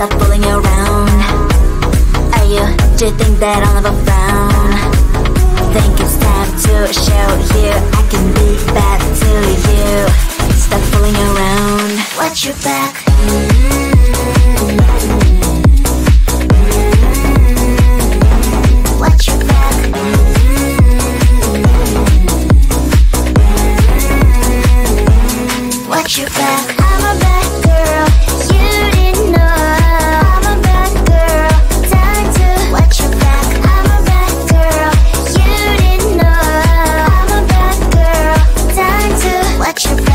stop fooling around. Do you think that I'll never frown? Think it's time to show you I can be bad to you. Stop fooling around. Watch your back. Watch your back. Watch your back. I'm a bad girl. You didn't know. I'm a bad girl. Time to watch your back. I'm a bad girl. You didn't know. I'm a bad girl. Time to watch your back.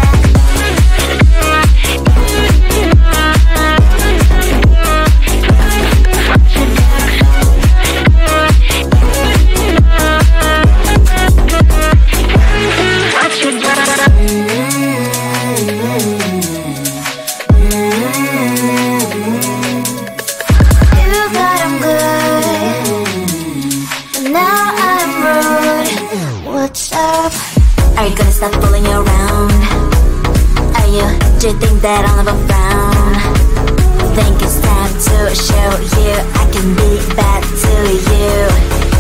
Stop fooling around. Do you think that I'll never frown? Think it's time to show you I can be bad to you.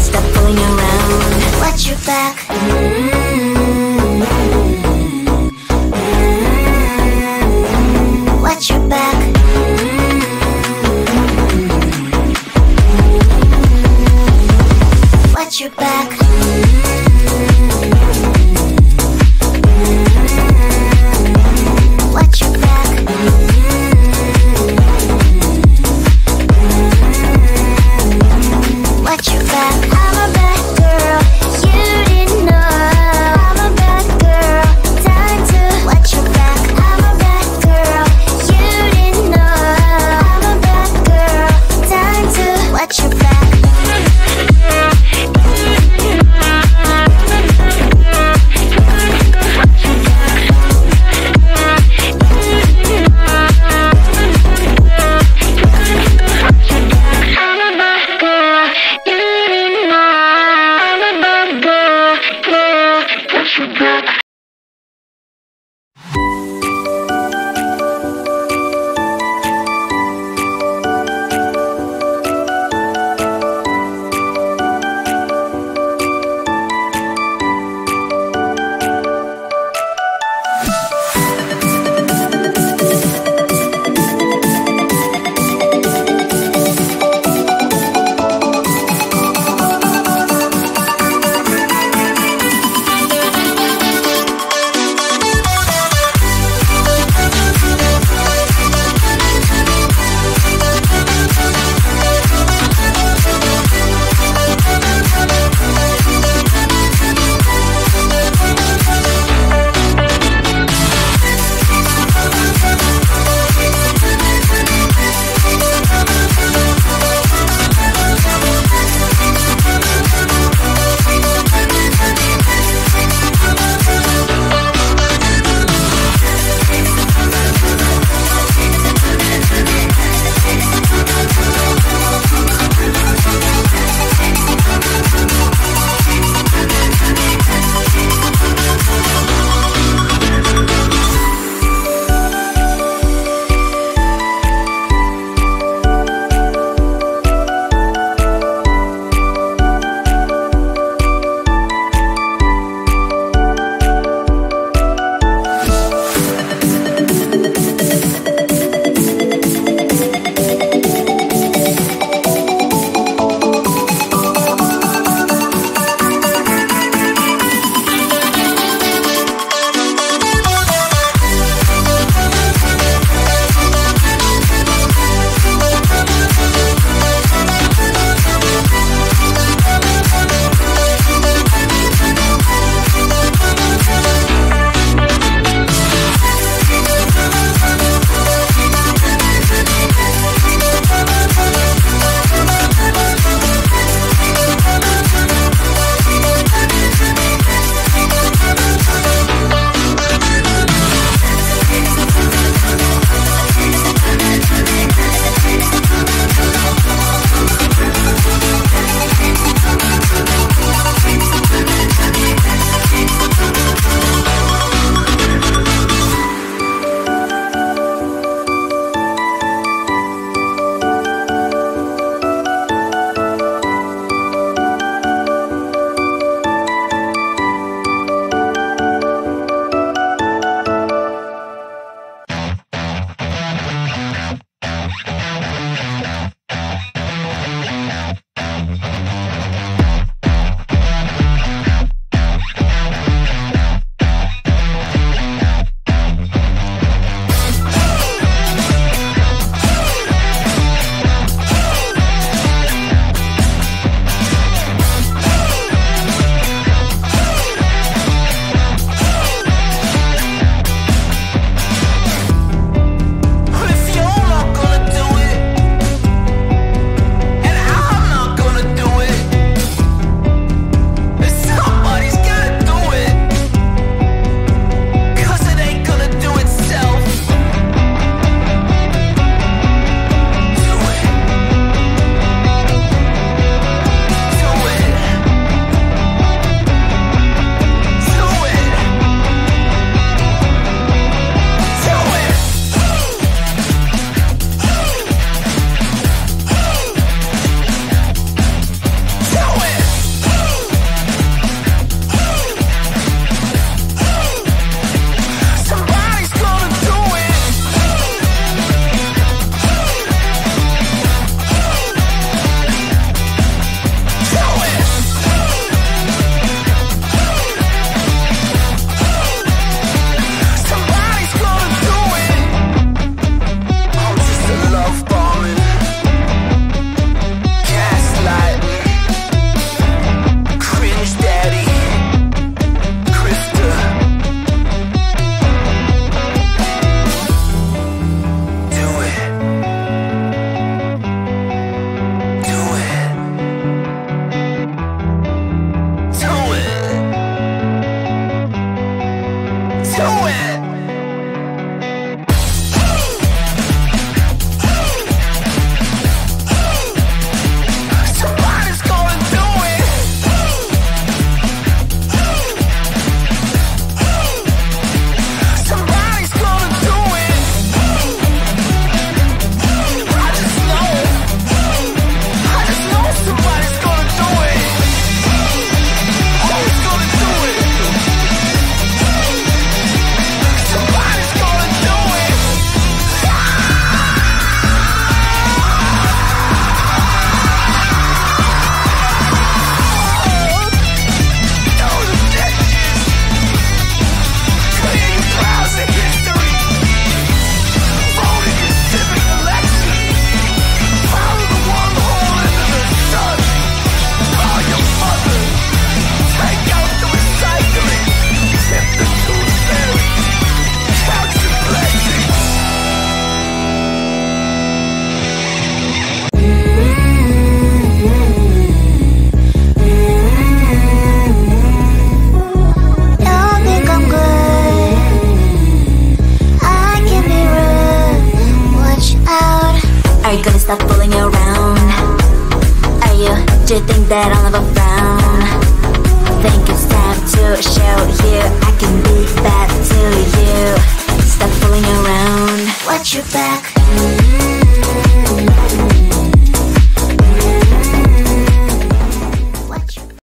Stop fooling around. Watch your back. Watch your back. Watch your back. Watch your back. Watch your back. I'm a bad girl. You didn't know. do it. Somebody's gonna do it. Somebody's gonna do it. I just know somebody's gonna do it. Who's gonna do it? Somebody's gonna do it. Do the dishes. Clear your browser history. Vote in your civic election. Follow the wormhole into the sun. Call your mother. Take out the recycling. Tip the tooth fairy. Count your blessings. Don't think I'm good. I can be rude. Watch out. Are you gonna stop fooling around? Do you think that I'll never frown? Think it's time to show you I can be bad to you. Stop fooling around. Watch your back.